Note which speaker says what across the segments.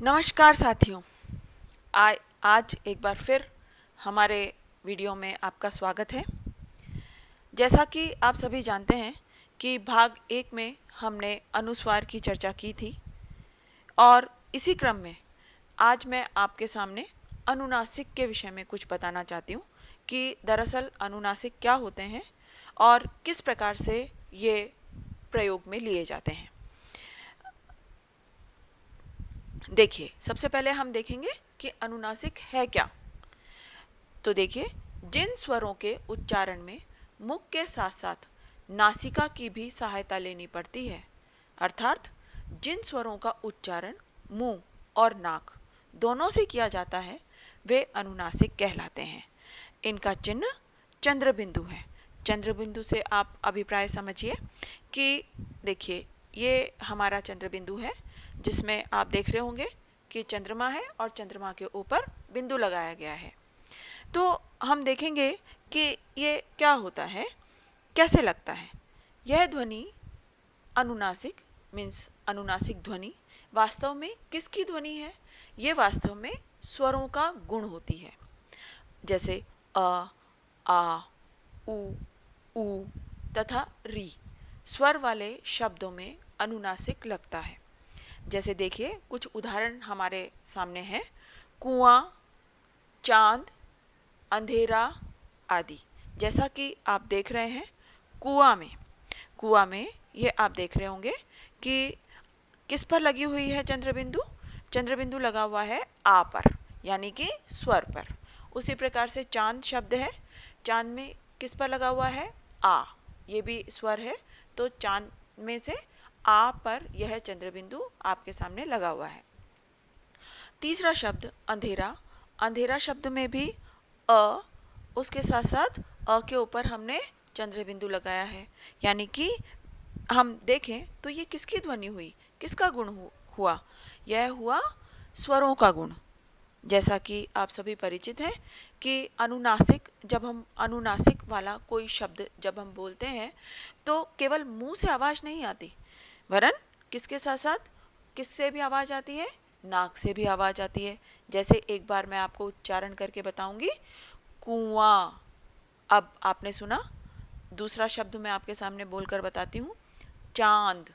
Speaker 1: नमस्कार साथियों। आज एक बार फिर हमारे वीडियो में आपका स्वागत है। जैसा कि आप सभी जानते हैं कि भाग एक में हमने अनुस्वार की चर्चा की थी और इसी क्रम में आज मैं आपके सामने अनुनासिक के विषय में कुछ बताना चाहती हूँ कि दरअसल अनुनासिक क्या होते हैं और किस प्रकार से ये प्रयोग में लिए जाते हैं। देखिए, सबसे पहले हम देखेंगे कि अनुनासिक है क्या। तो देखिए, जिन स्वरों के उच्चारण में मुख के साथ साथ नासिका की भी सहायता लेनी पड़ती है, अर्थात जिन स्वरों का उच्चारण मुंह और नाक दोनों से किया जाता है, वे अनुनासिक कहलाते हैं। इनका चिन्ह चंद्र बिंदु है। चंद्र बिंदु से आप अभिप्राय समझिए कि देखिए, ये हमारा चंद्र बिंदु है जिसमें आप देख रहे होंगे कि चंद्रमा है और चंद्रमा के ऊपर बिंदु लगाया गया है। तो हम देखेंगे कि ये क्या होता है, कैसे लगता है। यह ध्वनि अनुनासिक मीन्स अनुनासिक ध्वनि वास्तव में किसकी ध्वनि है? ये वास्तव में स्वरों का गुण होती है। जैसे अ, आ, उ, ऊ तथा री स्वर वाले शब्दों में अनुनासिक लगता है। जैसे देखिए, कुछ उदाहरण हमारे सामने हैं। कुआं, चांद, अंधेरा आदि। जैसा कि आप देख रहे हैं, कुआं में ये आप देख रहे होंगे कि किस पर लगी हुई है चंद्र बिंदु? चंद्र बिंदु लगा हुआ है आ पर, यानी कि स्वर पर। उसी प्रकार से चांद शब्द है, चांद में किस पर लगा हुआ है? आ, ये भी स्वर है। तो चांद में से आ पर यह चंद्र बिंदु आपके सामने लगा हुआ है। तीसरा शब्द अंधेरा। अंधेरा शब्द में भी अ, उसके साथ साथ अ के ऊपर हमने चंद्र बिंदु लगाया है, यानी कि हम देखें तो ये किसकी ध्वनि हुई, किसका गुण हुआ? यह हुआ स्वरों का गुण। जैसा कि आप सभी परिचित हैं कि अनुनासिक, जब हम अनुनासिक वाला कोई शब्द जब हम बोलते हैं तो केवल मुंह से आवाज नहीं आती, वरन किसके साथ साथ किससे भी आवाज आती है? नाक से भी आवाज आती है। जैसे एक बार मैं आपको उच्चारण करके बताऊंगी, कुआं। अब आपने सुना। दूसरा शब्द मैं आपके सामने बोलकर बताती हूँ, चांद।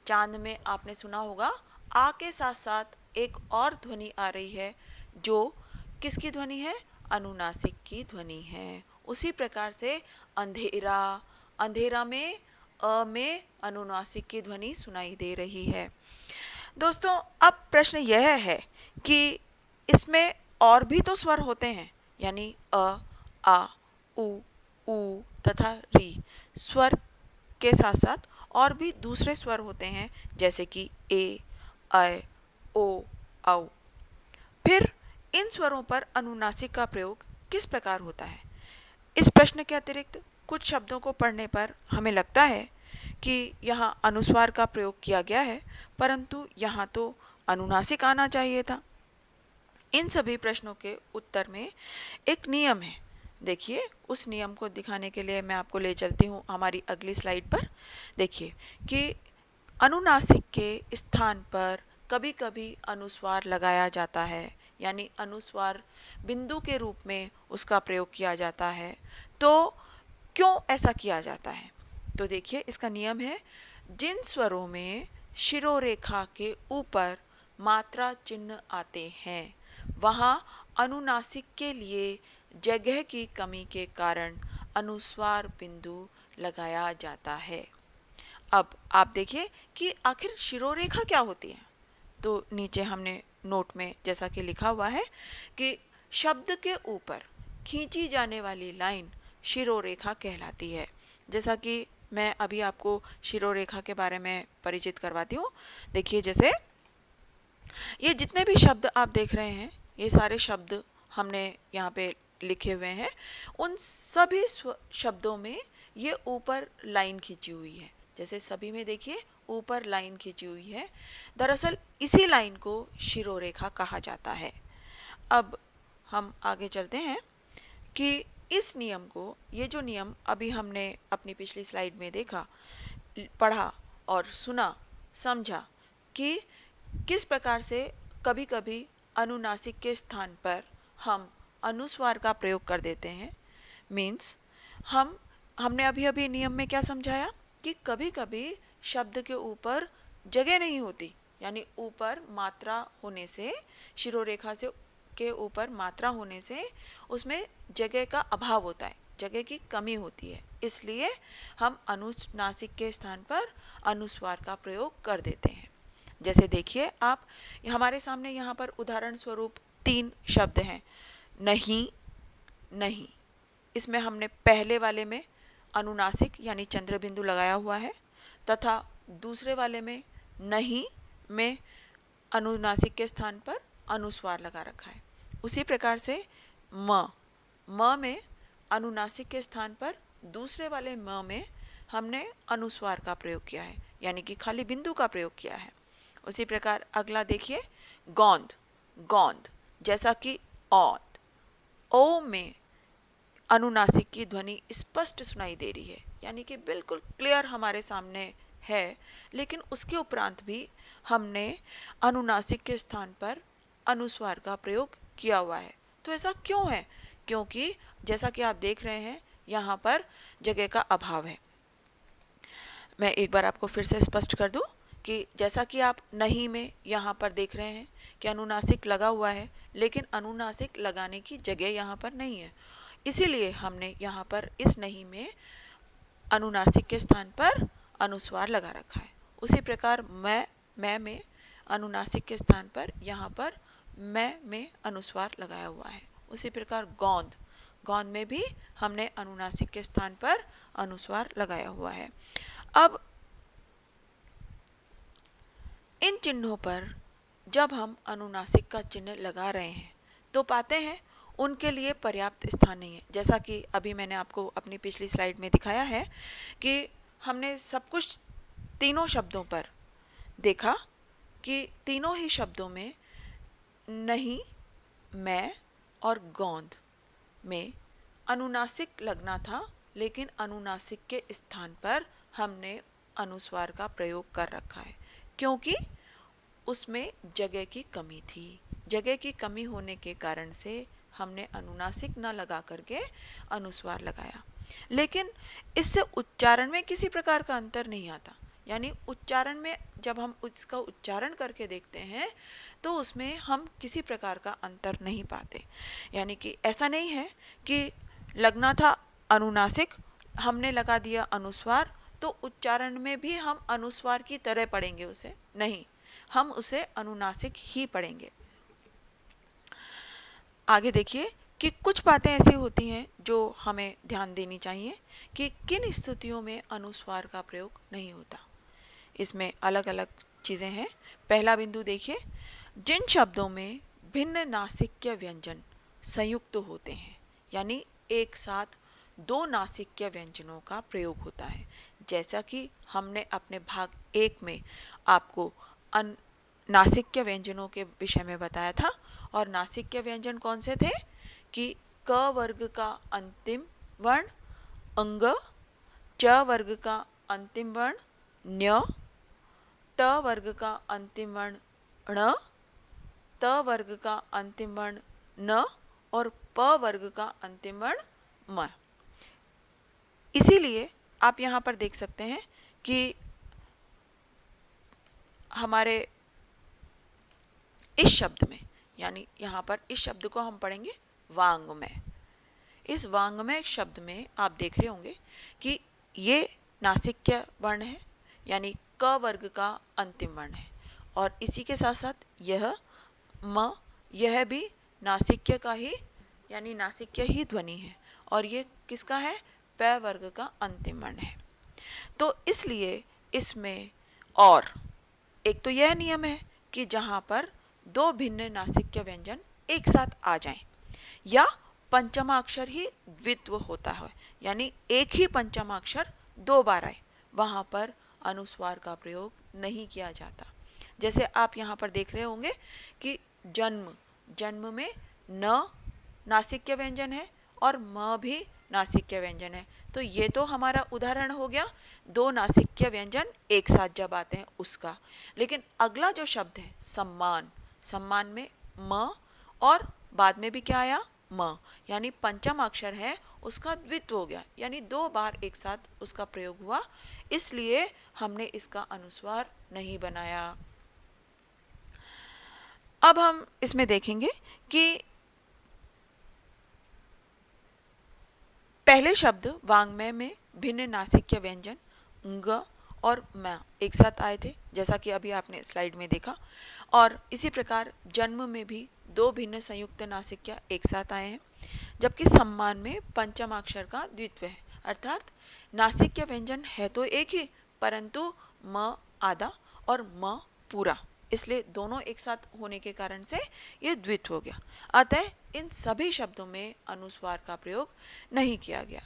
Speaker 1: चांद में आपने सुना होगा आ के साथ साथ एक और ध्वनि आ रही है जो किसकी ध्वनि है? अनुनासिक की ध्वनि है। उसी प्रकार से अंधेरा, अंधेरा में अ में अनुनासिक की ध्वनि सुनाई दे रही है। दोस्तों, अब प्रश्न यह है कि इसमें और भी तो स्वर होते हैं, यानी अ, आ, उ तथा री स्वर के साथ साथ और भी दूसरे स्वर होते हैं, जैसे कि ए, ऐ, ओ, औ। फिर इन स्वरों पर अनुनासिक का प्रयोग किस प्रकार होता है? इस प्रश्न के अतिरिक्त कुछ शब्दों को पढ़ने पर हमें लगता है कि यहाँ अनुस्वार का प्रयोग किया गया है, परंतु यहाँ तो अनुनासिक आना चाहिए था। इन सभी प्रश्नों के उत्तर में एक नियम है। देखिए, उस नियम को दिखाने के लिए मैं आपको ले चलती हूँ हमारी अगली स्लाइड पर। देखिए कि अनुनासिक के स्थान पर कभी कभी अनुस्वार लगाया जाता है, यानी अनुस्वार बिंदु के रूप में उसका प्रयोग किया जाता है। तो क्यों ऐसा किया जाता है? तो देखिए, इसका नियम है, जिन स्वरों में शिरोरेखा के ऊपर मात्रा चिन्ह आते हैं वहां अनुनासिक के लिए जगह की कमी के कारण अनुस्वार बिंदु लगाया जाता है। अब आप देखिए कि आखिर शिरोरेखा क्या होती है। तो नीचे हमने नोट में जैसा कि लिखा हुआ है कि शब्द के ऊपर खींची जाने वाली लाइन शिरोरेखा कहलाती है। जैसा कि मैं अभी आपको शिरोरेखा के बारे में परिचित करवाती हूँ। देखिए, जैसे ये जितने भी शब्द आप देख रहे हैं, ये सारे शब्द हमने यहाँ पे लिखे हुए हैं। उन सभी शब्दों में ये ऊपर लाइन खींची हुई है। जैसे सभी में देखिए ऊपर लाइन खींची हुई है। दरअसल इसी लाइन को शिरोरेखा कहा जाता है। अब हम आगे चलते हैं कि इस नियम को, ये जो नियम अभी हमने अपनी पिछली स्लाइड में देखा, पढ़ा और सुना, समझा कि किस प्रकार से कभी कभी अनुनासिक के स्थान पर हम अनुस्वार का प्रयोग कर देते हैं। मीन्स हमने अभी अभी नियम में क्या समझाया कि कभी कभी शब्द के ऊपर जगह नहीं होती, यानी ऊपर मात्रा होने से, शिरोरेखा से के ऊपर मात्रा होने से उसमें जगह का अभाव होता है, जगह की कमी होती है, इसलिए हम अनुनासिक के स्थान पर अनुस्वार का प्रयोग कर देते हैं। जैसे देखिए आप, हमारे सामने यहाँ पर उदाहरण स्वरूप 3 शब्द हैं। नहीं, नहीं, इसमें हमने पहले वाले में अनुनासिक यानी चंद्र बिंदु लगाया हुआ है तथा दूसरे वाले में नहीं में अनुनासिक के स्थान पर अनुस्वार लगा रखा है। उसी प्रकार से म में अनुनासिक के स्थान पर दूसरे वाले म में हमने अनुस्वार का प्रयोग किया है, यानी कि खाली बिंदु का प्रयोग किया है। उसी प्रकार अगला देखिए, गोंद, गोंद, जैसा कि औद, ओ में अनुनासिक की ध्वनि स्पष्ट सुनाई दे रही है, यानी कि बिल्कुल क्लियर हमारे सामने है, लेकिन उसके उपरांत भी हमने अनुनासिक के स्थान पर अनुस्वार का प्रयोग किया हुआ है। तो ऐसा क्यों है? क्योंकि जैसा कि आप देख रहे हैं यहाँ पर जगह का अभाव है। मैं एक बार आपको फिर से स्पष्ट कर दूं कि जैसा कि आप नहीं में यहाँ पर देख रहे हैं कि अनुनासिक लगा हुआ है, लेकिन अनुनासिक लगाने की जगह यहाँ पर नहीं है, इसीलिए हमने यहाँ पर इस नहीं में अनुनासिक के स्थान पर अनुस्वार लगा रखा है। उसी प्रकार मैं में अनुनासिक के स्थान पर यहाँ पर मैं में अनुस्वार लगाया हुआ है। उसी प्रकार गोंद, गोंद में भी हमने अनुनासिक के स्थान पर अनुस्वार लगाया हुआ है। अब इन चिन्हों पर जब हम अनुनासिक का चिन्ह लगा रहे हैं तो पाते हैं उनके लिए पर्याप्त स्थान नहीं है। जैसा कि अभी मैंने आपको अपनी पिछली स्लाइड में दिखाया है कि हमने सब कुछ तीनों शब्दों पर देखा कि तीनों ही शब्दों में नहीं, मैं और गोंद में अनुनासिक लगना था, लेकिन अनुनासिक के स्थान पर हमने अनुस्वार का प्रयोग कर रखा है, क्योंकि उसमें जगह की कमी थी। जगह की कमी होने के कारण से हमने अनुनासिक न लगा करके अनुस्वार लगाया, लेकिन इससे उच्चारण में किसी प्रकार का अंतर नहीं आता। यानी उच्चारण में जब हम उसका उच्चारण करके देखते हैं तो उसमें हम किसी प्रकार का अंतर नहीं पाते। यानी कि ऐसा नहीं है कि लगना था अनुनासिक, हमने लगा दिया अनुस्वार, तो उच्चारण में भी हम अनुस्वार की तरह पढ़ेंगे उसे, नहीं, हम उसे अनुनासिक ही पढ़ेंगे। आगे देखिए कि कुछ बातें ऐसी होती हैं जो हमें ध्यान देनी चाहिए कि किन स्थितियों में अनुस्वार का प्रयोग नहीं होता। इसमें अलग अलग चीजें हैं। पहला बिंदु देखिए, जिन शब्दों में भिन्न नासिक्य व्यंजन संयुक्त होते हैं, यानी एक साथ 2 नासिक्य व्यंजनों का प्रयोग होता है। जैसा कि हमने अपने भाग 1 में आपको नासिक्य व्यंजनों के विषय में बताया था, और नासिक्य व्यंजन कौन से थे कि क वर्ग का अंतिम वर्ण अंग, च वर्ग का अंतिम वर्ण न्य, ट वर्ग का अंतिम वर्ण ण, त वर्ग का अंतिम वर्ण न और प वर्ग का अंतिम वर्ण म। इसीलिए आप यहाँ पर देख सकते हैं कि हमारे इस शब्द में, यानी यहाँ पर इस शब्द को हम पढ़ेंगे वांग्मय। इस वांग्मय शब्द में आप देख रहे होंगे कि ये नासिक्य वर्ण है, यानी क वर्ग का अंतिम वर्ण है, और इसी के साथ साथ यह म, यह भी नासिक्य का ही, यानी नासिक्य ही ध्वनि है, और ये किसका है? प वर्ग का अंतिम वर्ण है। तो इसलिए इसमें और एक तो यह नियम है कि जहां पर 2 भिन्न नासिक्य व्यंजन एक साथ आ जाएं, या पंचमाक्षर ही द्वित्व होता है, यानी एक ही पंचमाक्षर 2 बार आए, वहां पर अनुस्वार का प्रयोग नहीं किया जाता। जैसे आप यहाँ पर देख रहे होंगे कि जन्म, जन्म में न नासिक्य व्यंजन है और म भी नासिक्य व्यंजन है। तो ये तो हमारा उदाहरण हो गया 2 नासिक्य व्यंजन एक साथ जब आते हैं उसका। लेकिन अगला जो शब्द है सम्मान, सम्मान में म, और बाद में भी क्या आया, म, यानी पंचम अक्षर है उसका द्वित्व हो गया, यानी 2 बार एक साथ उसका प्रयोग हुआ, इसलिए हमने इसका अनुस्वार नहीं बनाया। अब हम इसमें देखेंगे कि पहले शब्द वांग्मय में भिन्न नासिक्य व्यंजन ग और म एक साथ आए थे, जैसा कि अभी आपने स्लाइड में देखा, और इसी प्रकार जन्म में भी 2 भिन्न संयुक्त नासिक्य एक साथ आए हैं, जबकि सम्मान में पंचमाक्षर का द्वित्व है, अर्थात नासिक्य व्यंजन है तो एक ही, परंतु म आधा और म पूरा, इसलिए दोनों एक साथ होने के कारण से ये द्वित्व हो गया। अतः इन सभी शब्दों में अनुस्वार का प्रयोग नहीं किया गया।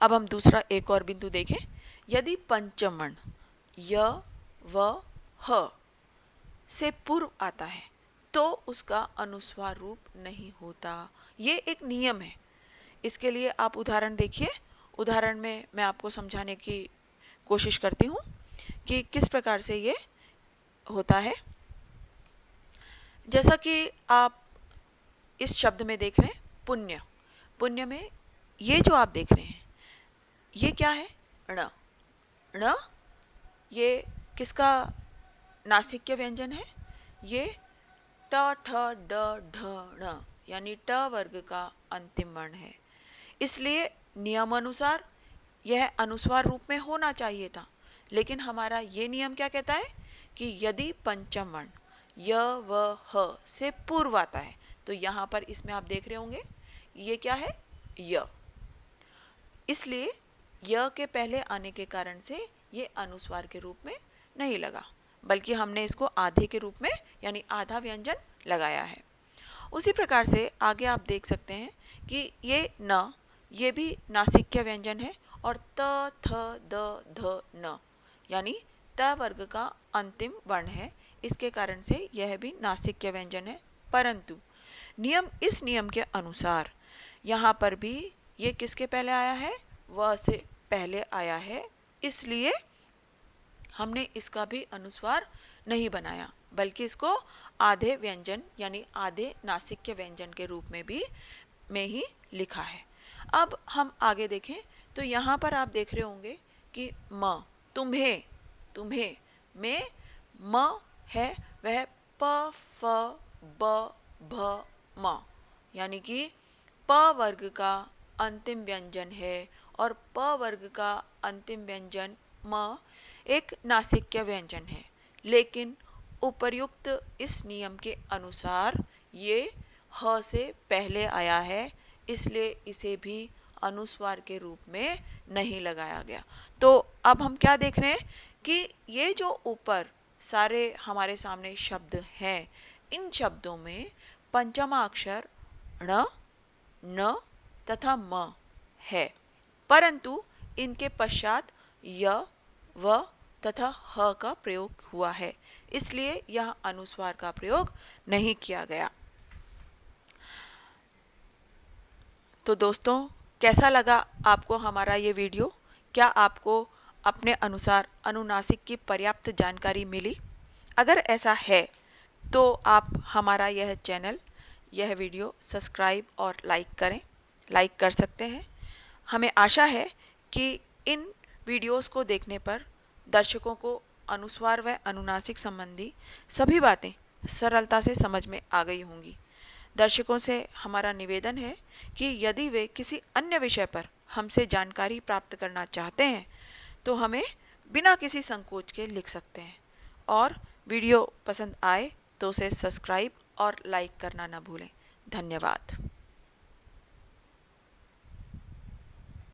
Speaker 1: अब हम दूसरा एक और बिंदु देखें। यदि पंचमण य व ह से पूर्व आता है तो उसका अनुस्वार रूप नहीं होता, ये एक नियम है। इसके लिए आप उदाहरण देखिए। उदाहरण में मैं आपको समझाने की कोशिश करती हूँ कि किस प्रकार से ये होता है। जैसा कि आप इस शब्द में देख रहे हैं पुण्य, पुण्य में ये जो आप देख रहे हैं ये क्या है, ण। ण ये किसका नासिक्य व्यंजन है, ये ट ठ ड ढ ण, यानी ट वर्ग का अंतिम वर्ण है, इसलिए नियमानुसार यह अनुस्वार रूप में होना चाहिए था। लेकिन हमारा ये नियम क्या कहता है कि यदि पंचम वर्ण य व ह से पूर्व आता है, तो यहां पर इसमें आप देख रहे होंगे ये क्या है, य, इसलिए य के पहले आने के कारण से ये अनुस्वार के रूप में नहीं लगा, बल्कि हमने इसको आधे के रूप में यानी आधा व्यंजन लगाया है। उसी प्रकार से आगे आप देख सकते हैं कि ये न, ये भी नासिक्य व्यंजन है, और त थ द ध न यानी त वर्ग का अंतिम वर्ण है, इसके कारण से यह भी नासिक्य व्यंजन है, परंतु इस नियम के अनुसार यहाँ पर भी ये किसके पहले आया है, व से पहले आया है, इसलिए हमने इसका भी अनुस्वार नहीं बनाया, बल्कि इसको आधे व्यंजन यानी आधे नासिक्य व्यंजन के रूप में ही लिखा है। अब हम आगे देखें तो यहाँ पर आप देख रहे होंगे कि म, तुम्हें, तुम्हें में म है वह प फ ब भ म, यानी कि प वर्ग का अंतिम व्यंजन है, और प वर्ग का अंतिम व्यंजन म एक नासिक्य व्यंजन है, लेकिन उपर्युक्त इस नियम के अनुसार ये ह से पहले आया है, इसलिए इसे भी अनुस्वार के रूप में नहीं लगाया गया। तो अब हम क्या देख रहे हैं कि ये जो ऊपर सारे हमारे सामने शब्द हैं, इन शब्दों में पंचमा अक्षर ण, न तथा म है, परंतु इनके पश्चात य, व तथा ह का प्रयोग हुआ है, इसलिए यह अनुस्वार का प्रयोग नहीं किया गया। तो दोस्तों, कैसा लगा आपको हमारा ये वीडियो? क्या आपको अपने अनुसार अनुनासिक की पर्याप्त जानकारी मिली? अगर ऐसा है तो आप हमारा यह चैनल, यह वीडियो सब्सक्राइब और लाइक कर सकते हैं। हमें आशा है कि इन वीडियोस को देखने पर दर्शकों को अनुस्वार व अनुनासिक संबंधी सभी बातें सरलता से समझ में आ गई होंगी। दर्शकों से हमारा निवेदन है कि यदि वे किसी अन्य विषय पर हमसे जानकारी प्राप्त करना चाहते हैं तो हमें बिना किसी संकोच के लिख सकते हैं, और वीडियो पसंद आए तो उसे सब्सक्राइब और लाइक करना न भूलें। धन्यवाद।